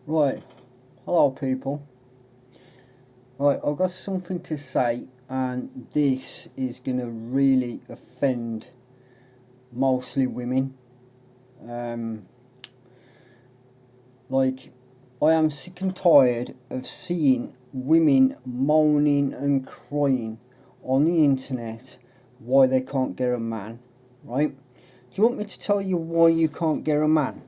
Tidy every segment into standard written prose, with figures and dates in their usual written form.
Right, hello people. Right, I've got something to say, and this is gonna really offend mostly women. Um, like, I am sick and tired of seeing women moaning and crying on the internet why they can't get a man. Right? Do you want me to tell you why you can't get a man?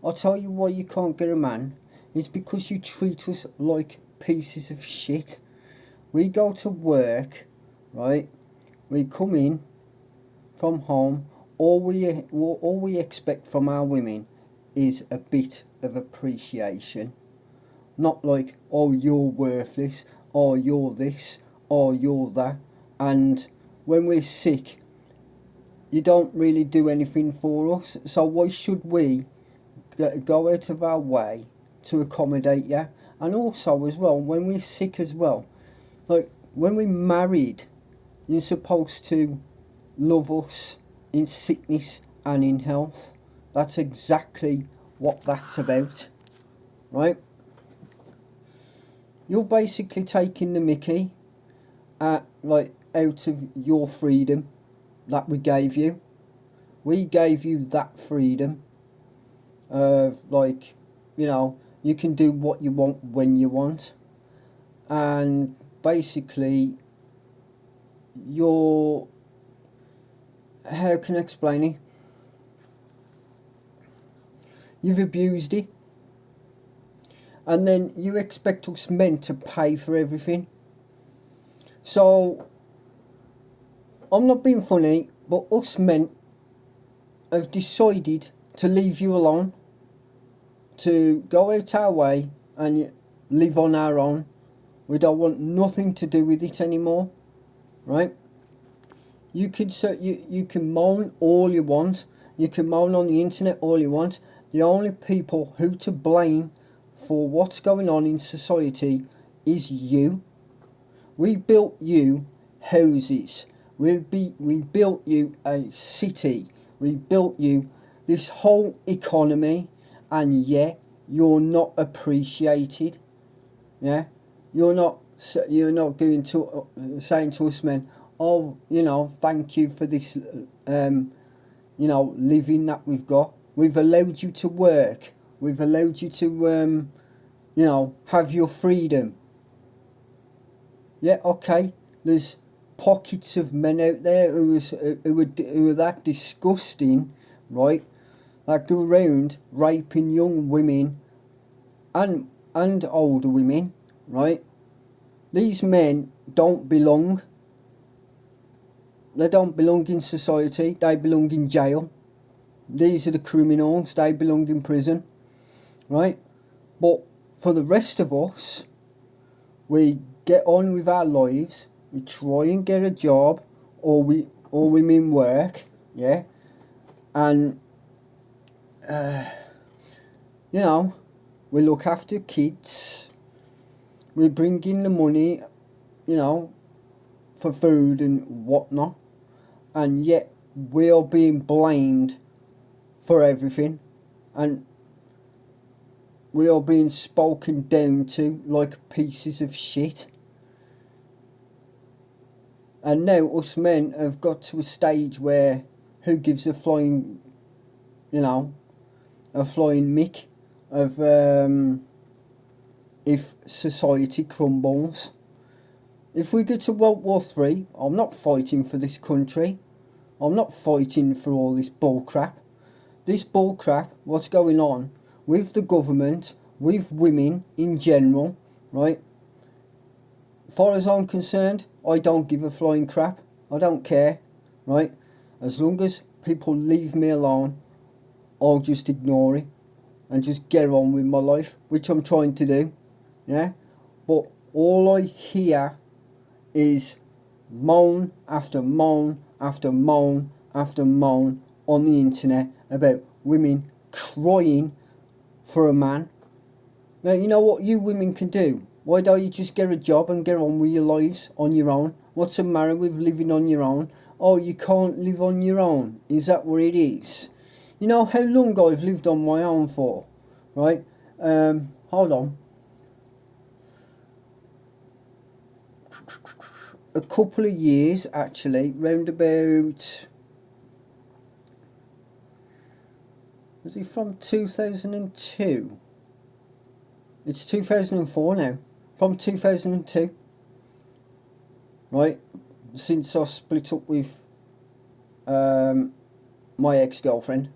I'll tell you why you can't get a man. It's because you treat us like pieces of shit. We go to work, right? We come in from home. All we expect from our women is a bit of appreciation. Not like, oh, you're worthless, or you're this, or you're that. And when we're sick, you don't really do anything for us. So why should we go out of our way to accommodate you? And also as well, when we're sick as well, like when we're married, you're supposed to love us in sickness and in health. That's exactly what that's about, right? You're basically taking the mickey out of your freedom that we gave you. We gave you that freedom of, like, you can do what you want when you want, and basically you're, how can I explain it? You've abused it, and then you expect us men to pay for everything. So I'm not being funny, but us men have decided to leave you alone, to go out our way and live on our own. We don't want nothing to do with it anymore, right? You can moan all you want. You can moan on the internet all you want. The only people who to blame for what's going on in society is you. We built you houses. We built you a city. We built you this whole economy, and yet you're not appreciated. Yeah, you're not going to saying to us men, oh, thank you for this, living that we've got. We've allowed you to work. We've allowed you to, have your freedom. Yeah, okay. There's pockets of men out there who are that disgusting, right? That go around raping young women and older women, right? These men don't belong. They don't belong in society. They belong in jail. These are the criminals. They belong in prison, right? But for the rest of us, we get on with our lives. We try and get a job, or we mean work, yeah, and we look after kids. We bring in the money, for food and whatnot, and yet we are being blamed for everything, and we are being spoken down to like pieces of shit. And now us men have got to a stage where who gives a flying mick of if society crumbles. If we go to World War III, I'm not fighting for this country. I'm not fighting for all this bullcrap. This bullcrap, what's going on with the government, with women in general, right? As far as I'm concerned, I don't give a flying crap. I don't care, right? As long as people leave me alone, I'll just ignore it and just get on with my life, which I'm trying to do, yeah? But all I hear is moan after moan after moan after moan on the internet about women crying for a man. Now, you know what you women can do? Why don't you just get a job and get on with your lives on your own? What's the matter with living on your own? Oh, you can't live on your own. Is that what it is? You know how long I've lived on my own for, right? Hold on. A couple of years actually, round about. Was he from 2002? It's 2004 now. From 2002. Right? Since I split up with my ex-girlfriend.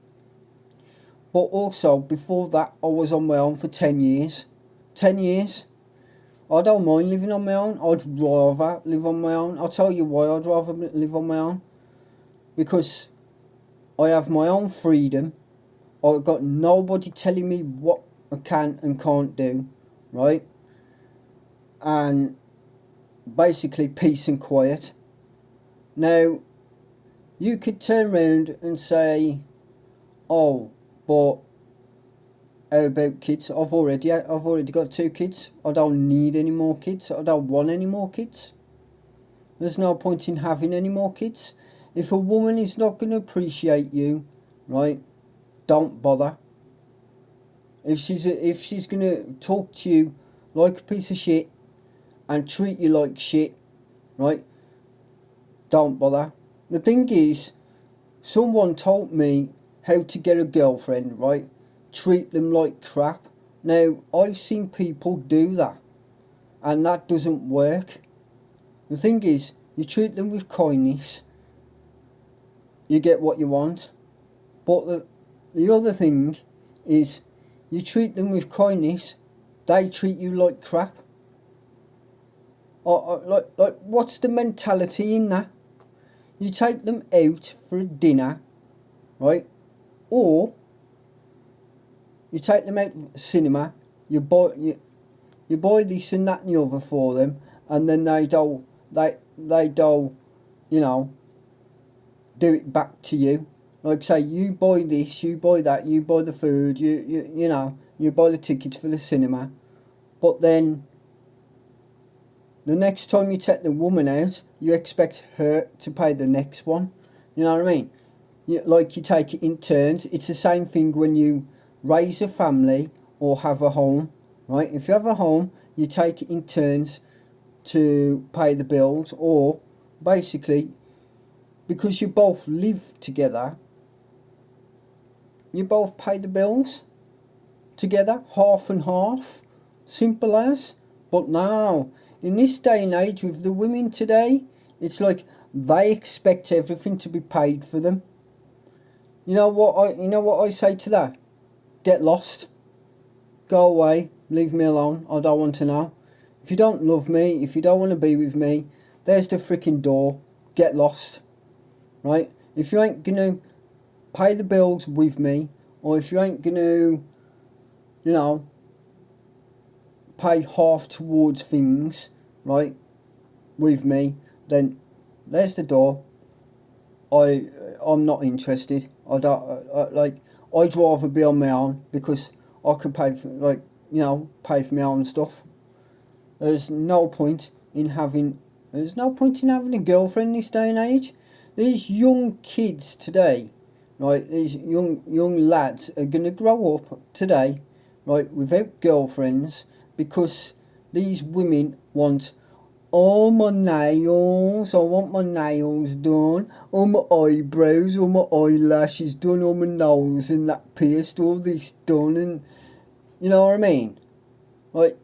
But also, before that, I was on my own for 10 years. 10 years. I don't mind living on my own. I'd rather live on my own. I'll tell you why I'd rather live on my own. Because I have my own freedom. I've got nobody telling me what I can and can't do. Right? And basically peace and quiet. Now, you could turn around and say, oh, but how about kids? I've already got 2 kids. I don't need any more kids. I don't want any more kids. There's no point in having any more kids. If a woman is not going to appreciate you, right, don't bother. If she's going to talk to you like a piece of shit and treat you like shit, right, don't bother. The thing is, someone told me how to get a girlfriend, right? Treat them like crap. Now, I've seen people do that, and that doesn't work. The thing is, you treat them with kindness, you get what you want. But the other thing is, you treat them with kindness, they treat you like crap. Like, what's the mentality in that? You take them out for a dinner, right? Or you take them out to cinema, you buy this and that and the other for them, and then they do, you know, do it back to you. Like say, you buy this, you buy that, you buy the food, you know, you buy the tickets for the cinema, but then the next time you take the woman out, you expect her to pay the next one. You know what I mean? You take it in turns. It's the same thing when you raise a family or have a home, right? If you have a home, you take it in turns to pay the bills, or basically, because you both live together, you both pay the bills together, half and half. Simple as. But now, in this day and age with the women today, it's like they expect everything to be paid for them. You know what I say to that? Get lost. Go away. Leave me alone. I don't want to know. If you don't love me, if you don't want to be with me, there's the freaking door. Get lost. Right? If you ain't going to pay the bills with me, or if you ain't going to, you know, pay half towards things, right, with me, then there's the door. I'm not interested. I'd rather be on my own, because I can pay for, pay for my own stuff. There's no point in having a girlfriend this day and age. These young kids today, right, these young lads are gonna grow up today, right, without girlfriends, because these women want, oh, my nails, I want my nails done, all my eyebrows, all my eyelashes done, all my nose and that pierced, all this done, and you know what I mean? Like,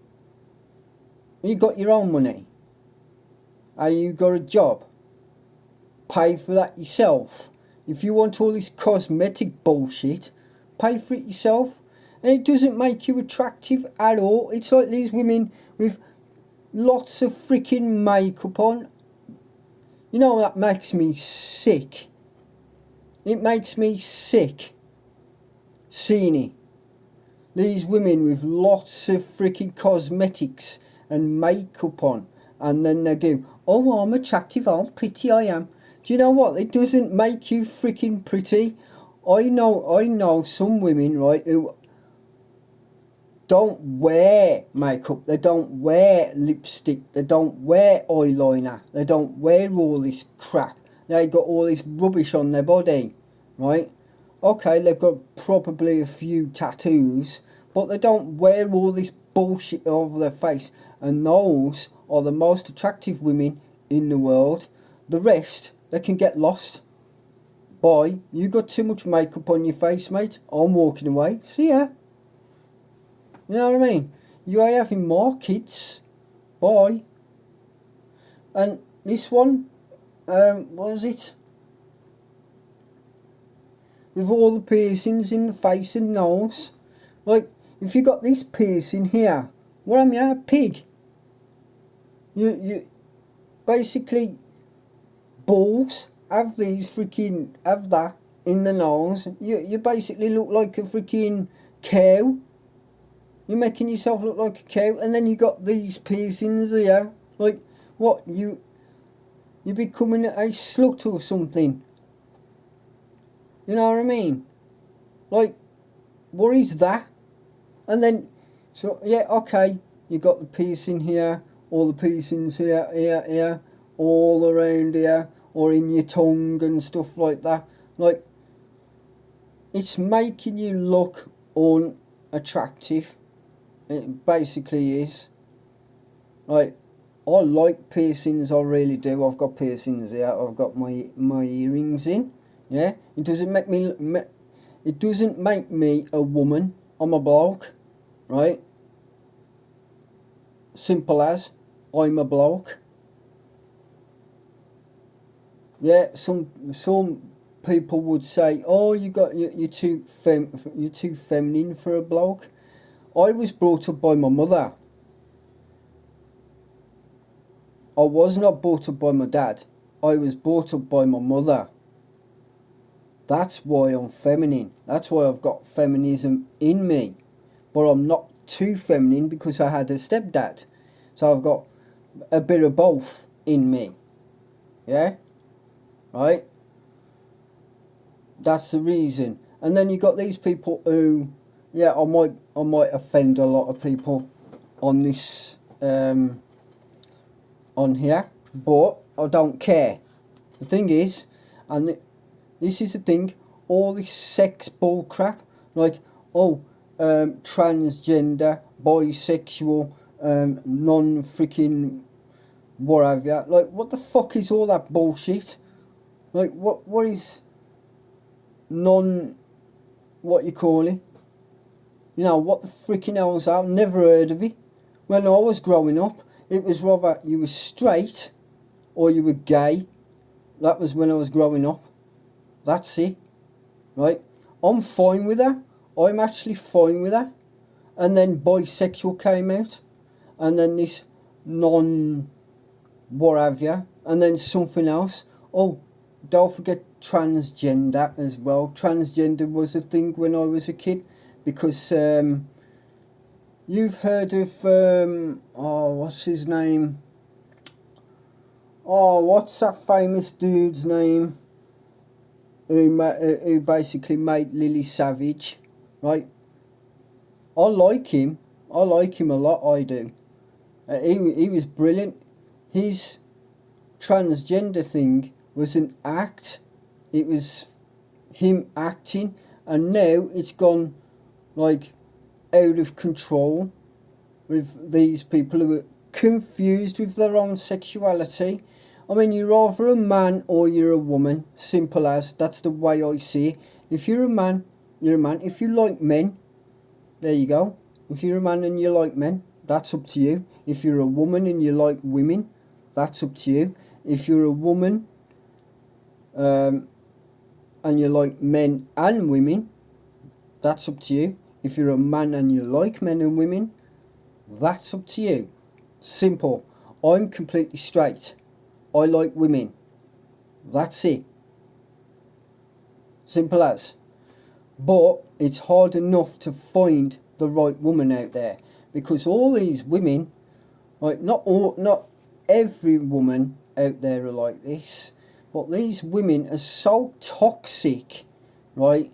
you got your own money, and you got a job, pay for that yourself. If you want all this cosmetic bullshit, pay for it yourself. And it doesn't make you attractive at all. It's like these women with lots of freaking makeup on. You know, that makes me sick. It makes me sick seeing it. These women with lots of freaking cosmetics and makeup on, and then they go, oh, I'm attractive, I'm pretty, I am. Do you know what? It doesn't make you freaking pretty. I know some women, right, who don't wear makeup, they don't wear lipstick, they don't wear eyeliner, they don't wear all this crap. They got all this rubbish on their body, right? Okay, they've got probably a few tattoos, but they don't wear all this bullshit over their face. And those are the most attractive women in the world. The rest, they can get lost. Bye. You got too much makeup on your face, mate. I'm walking away. See ya. You know what I mean? You are having more kids. Bye. And this one, what is it? With all the piercings in the face and nose. Like, if you got this piercing here, what am you, a pig? You basically, balls, have that in the nose. You basically look like a freaking cow. You're making yourself look like a cow, and then you got these piercings here. Like, what, you're becoming a slut or something. You know what I mean? Like, what is that? And then, so, yeah, okay, you got the piercing here, all the piercings here, all around here, or in your tongue and stuff like that. Like, it's making you look unattractive. It basically is. Like, I like piercings, I really do. I've got piercings here. I've got my earrings in. Yeah, it doesn't make me a woman. I'm a bloke, right? Simple as, I'm a bloke. Yeah, some people would say, "Oh, you're too feminine for a bloke." I was brought up by my mother. I was not brought up by my dad. I was brought up by my mother. That's why I'm feminine. That's why I've got feminism in me. But I'm not too feminine because I had a stepdad. So I've got a bit of both in me. Yeah? Right? That's the reason. And then you got these people who, yeah, I might offend a lot of people on this on here, but I don't care. The thing is, and this is the thing, all this sex bull crap, like, transgender, bisexual, non-freaking whatever, like, what the fuck is all that bullshit? Like, what is what you call it? You know, what the freaking hell is that? I've never heard of it. When I was growing up, it was rather you were straight or you were gay. That was when I was growing up. That's it. Right? I'm fine with that. I'm actually fine with that. And then bisexual came out. And then this what have you. And then something else. Oh, don't forget transgender as well. Transgender was a thing when I was a kid. Because you've heard of what's his name? Oh, what's that famous dude's name? Who basically made Lily Savage, right? I like him. I like him a lot. I do. He was brilliant. His transgender thing was an act. It was him acting, and now it's gone like out of control with these people who are confused with their own sexuality. I mean, you're either a man or you're a woman. Simple as. That's the way I see it. If you're a man, you're a man. If you like men, there you go. If you're a man and you like men, that's up to you. If you're a woman and you like women, that's up to you. If you're a woman and you like men and women, that's up to you. If you're a man and you like men and women, that's up to you. Simple. I'm completely straight. I like women. That's it. Simple as. But it's hard enough to find the right woman out there, because all these women, like, not every woman out there are like this, but these women are so toxic, right?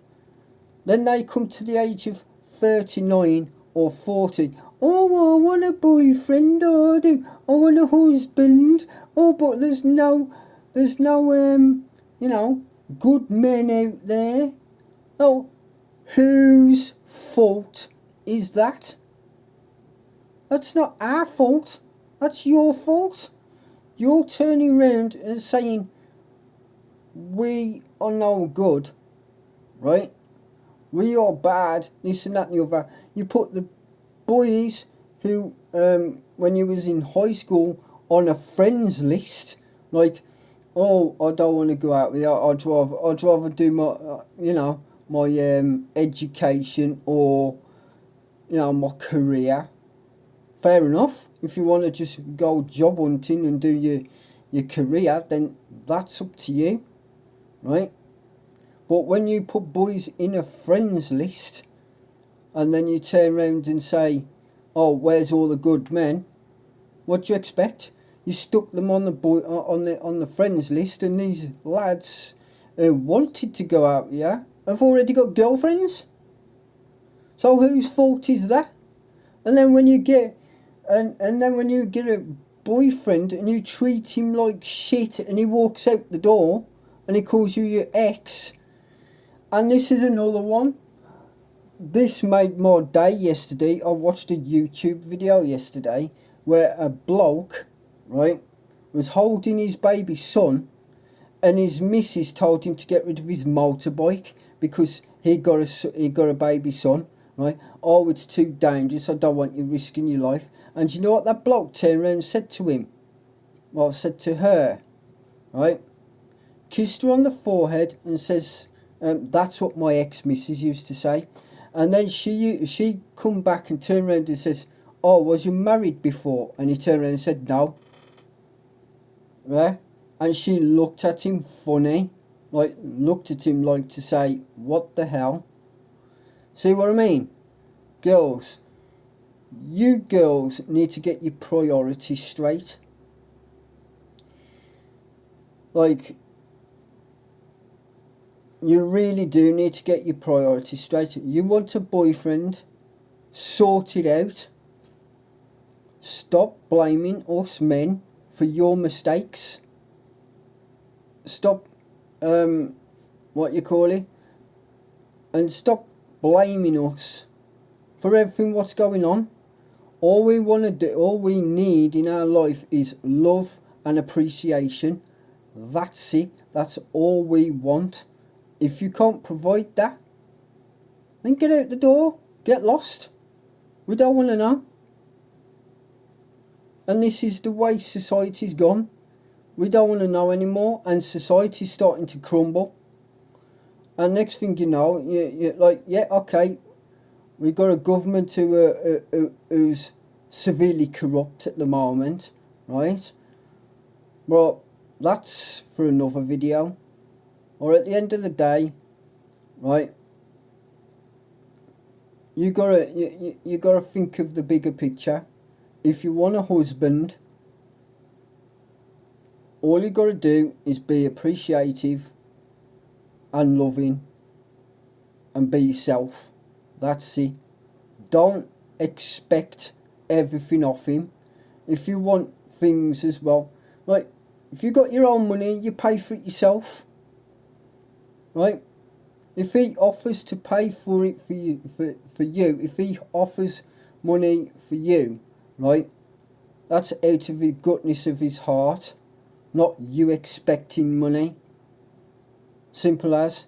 Then they come to the age of 39 or 40. Oh, I want a boyfriend. Oh, I want a husband. Oh, but there's no, good men out there. Oh, whose fault is that? That's not our fault. That's your fault. You're turning around and saying we are no good, right? We are bad, this and that and the other. You put the boys who, when you was in high school, on a friends list, like, oh, I don't want to go out with you. I'd rather do my, my education or, my career. Fair enough. If you want to just go job hunting and do your career, then that's up to you, right? But when you put boys in a friends list and then you turn around and say, oh, where's all the good men? What do you expect? You stuck them on the friends list, and these lads who wanted to go out here have already got girlfriends. So whose fault is that? And then when you get and then when you get a boyfriend and you treat him like shit and he walks out the door and he calls you your ex, and this is another one. This made my day yesterday. I watched a YouTube video yesterday where a bloke, right, was holding his baby son, and his missus told him to get rid of his motorbike because he got a baby son, right? Oh, it's too dangerous. I don't want you risking your life. And you know what that bloke turned around and said to him? Well, said to her, right? Kissed her on the forehead and says, that's what my ex-missus used to say. And then she come back and turned around and says, oh, was you married before? And he turned around and said, no. Right? And she looked at him funny, looked at him like to say, what the hell? See what I mean? Girls, you girls need to get your priorities straight. Like, you really do need to get your priorities straight. You want a boyfriend, sort it out. Stop blaming us men for your mistakes. Stop, and stop blaming us for everything what's going on. All we need in our life is love and appreciation. That's it. That's all we want. If you can't provide that, then get out the door. Get lost. We don't want to know. And this is the way society's gone. We don't want to know anymore, and society's starting to crumble. And next thing you know, okay, we've got a government who's severely corrupt at the moment, right? Well, that's for another video. Or at the end of the day, right, you gotta think of the bigger picture. If you want a husband, all you gotta do is be appreciative and loving and be yourself. That's it. Don't expect everything off him. If you want things as well, like, if you got your own money, you pay for it yourself. Right? If he offers to pay for it for you, if he offers money for you, right, that's out of the goodness of his heart, not you expecting money. Simple as.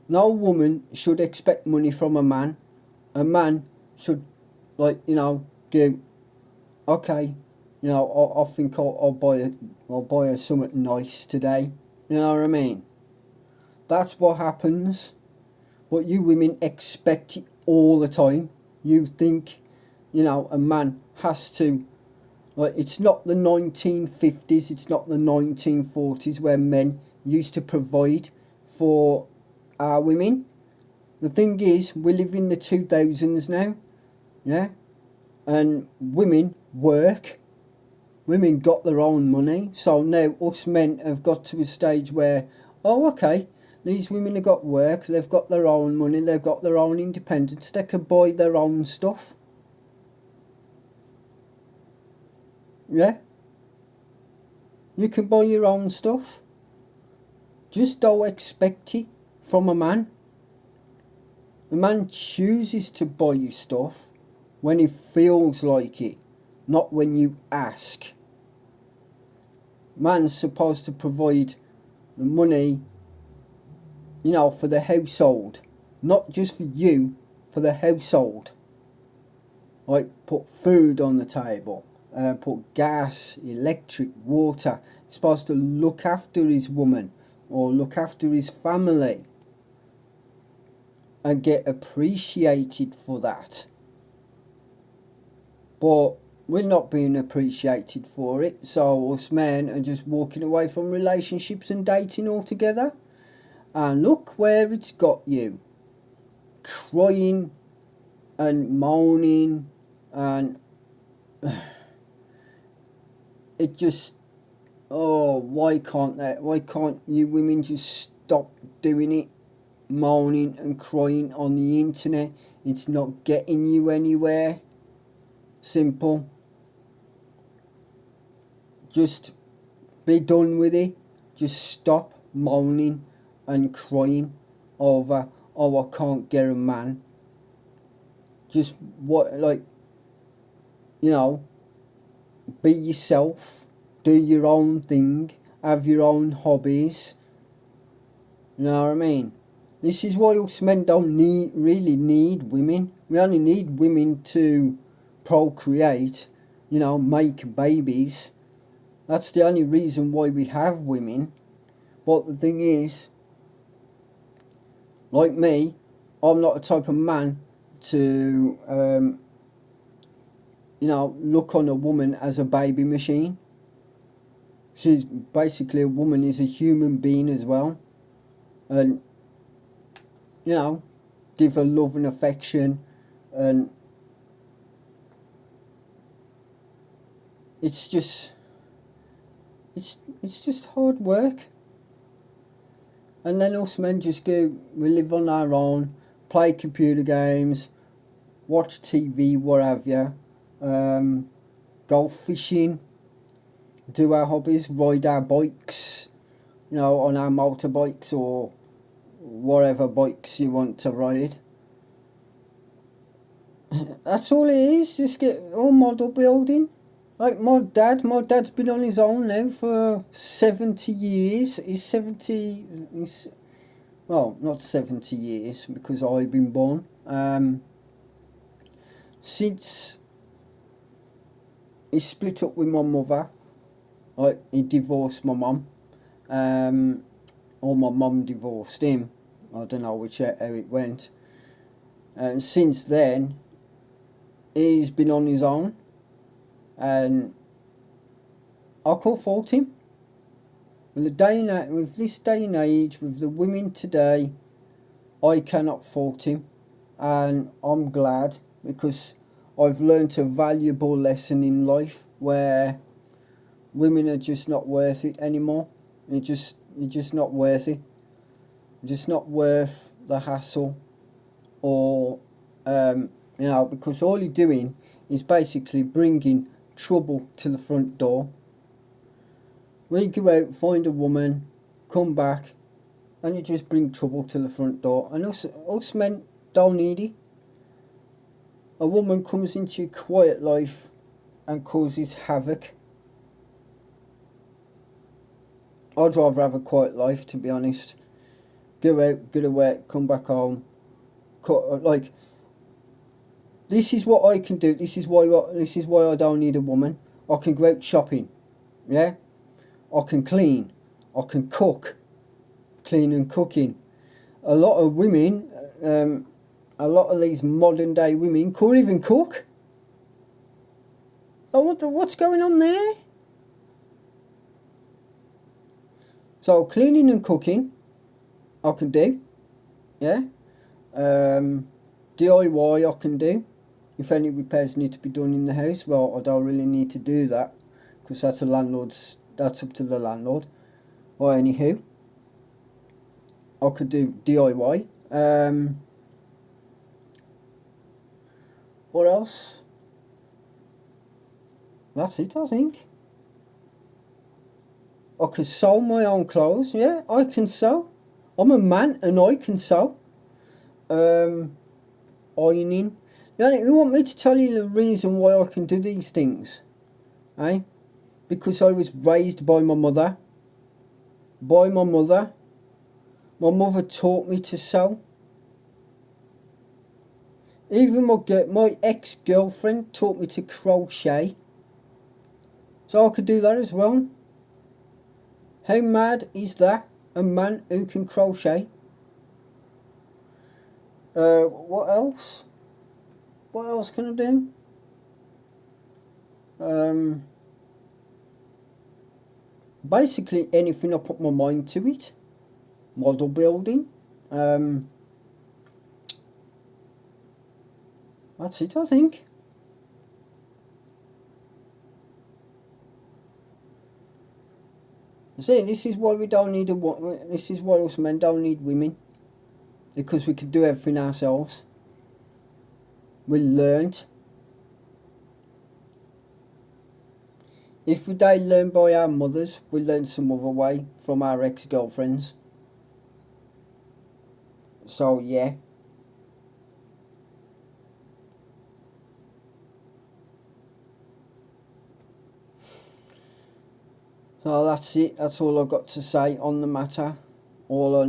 No woman should expect money from a man. A man should, go, okay, I think I'll buy her something nice today. You know what I mean? That's what happens. But you women expect it all the time. You think, a man has to, it's not the 1950s, it's not the 1940s where men used to provide for our women. The thing is, we live in the 2000s now, yeah? And women work. Women got their own money. So now us men have got to a stage where, oh, okay, these women have got work, they've got their own money, they've got their own independence, they can buy their own stuff. Yeah? You can buy your own stuff. Just don't expect it from a man. The man chooses to buy you stuff when he feels like it, not when you ask. Man's supposed to provide the money, for the household, not just for you, for the household. Like, put food on the table, put gas, electric, water. He's supposed to look after his woman or look after his family and get appreciated for that. But we're not being appreciated for it, so us men are just walking away from relationships and dating altogether. And look where it's got you. Crying and moaning, and it just, why can't you women just stop doing it? Moaning and crying on the internet. It's not getting you anywhere. Simple. Just be done with it. Just stop moaning and crying over, I can't get a man. Just be yourself, do your own thing, have your own hobbies. You know what I mean? This is why us men don't really need women. We only need women to procreate, make babies. That's the only reason why we have women. But the thing is, like me, I'm not the type of man to, look on a woman as a baby machine. She's basically, a woman is a human being as well. And, give her love and affection. And it's just hard work. And then us men just we live on our own, play computer games, watch TV, what have you, go fishing, do our hobbies, ride our bikes, on our motorbikes or whatever bikes you want to ride. That's all it is, just get all model building. Like my dad's been on his own now for 70 years. Well, not 70 years because I've been born. Since he split up with my mother, like he divorced my mum, or my mum divorced him. I don't know how it went. And since then, he's been on his own. And I can't fault him. With this day and age, with the women today, I cannot fault him. And I'm glad, because I've learnt a valuable lesson in life where women are just not worth it anymore. You're just not worth it. You're just not worth the hassle, or because all you're doing is basically bringing trouble to the front door. We go out, find a woman, come back, and you just bring trouble to the front door. And us men don't need it. A woman comes into your quiet life and causes havoc. I'd rather have a quiet life, to be honest. Go out, go to work, come back home. This is what I can do. This is why I don't need a woman. I can go out shopping. Yeah? I can clean. I can cook. Clean and cooking. A lot of women, a lot of these modern day women can't even cook. Oh, what's going on there? So cleaning and cooking, I can do. Yeah? DIY I can do. If any repairs need to be done in the house, well, I don't really need to do that, because that's up to the landlord. Or anywho, I could do DIY. What else? That's it, I think. I can sew my own clothes. Yeah, I can sew. I'm a man and I can sew. ironing. You want me to tell you the reason why I can do these things? Eh? Because I was raised by my mother. By my mother. My mother taught me to sew. Even my ex-girlfriend taught me to crochet. So I could do that as well. How mad is that? A man who can crochet. What else? What else can I do? Basically anything I put my mind to it. Model building. That's it, I think. See, this is why we don't need this is why us men don't need women. Because we can do everything ourselves. We learnt. If we don't learn by our mothers, we learn some other way from our ex-girlfriends. So yeah. So that's it. That's all I've got to say on the matter. All I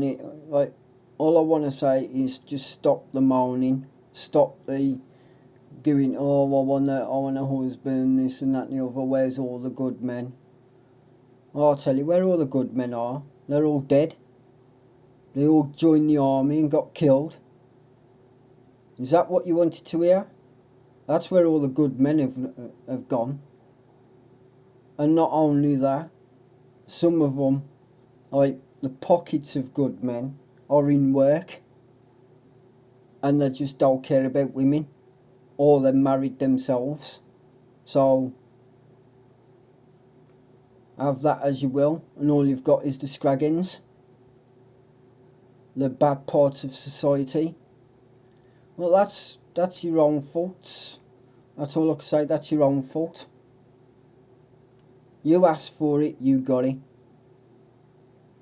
want to say is just stop the moaning. Stop the going, oh, I want a husband, this and that and the other. Where's all the good men? Well, I'll tell you where all the good men are. They're all dead. They all joined the army and got killed. Is that what you wanted to hear? That's where all the good men have gone. And not only that, some of them, like the pockets of good men, are in work and they just don't care about women, or they're married themselves. So have that as you will, and all you've got is the scraggins, the bad parts of society. Well, that's your own fault. That's all I can say. That's your own fault. You asked for it, you got it.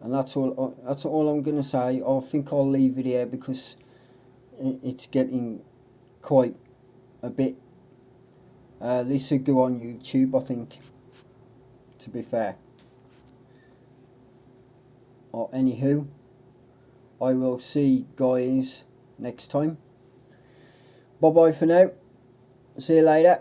And that's all I'm going to say. I think I'll leave it here because it's getting quite a bit. This should go on YouTube, I think, to be fair. Or anywho, I will see guys next time. Bye bye for now. See you later.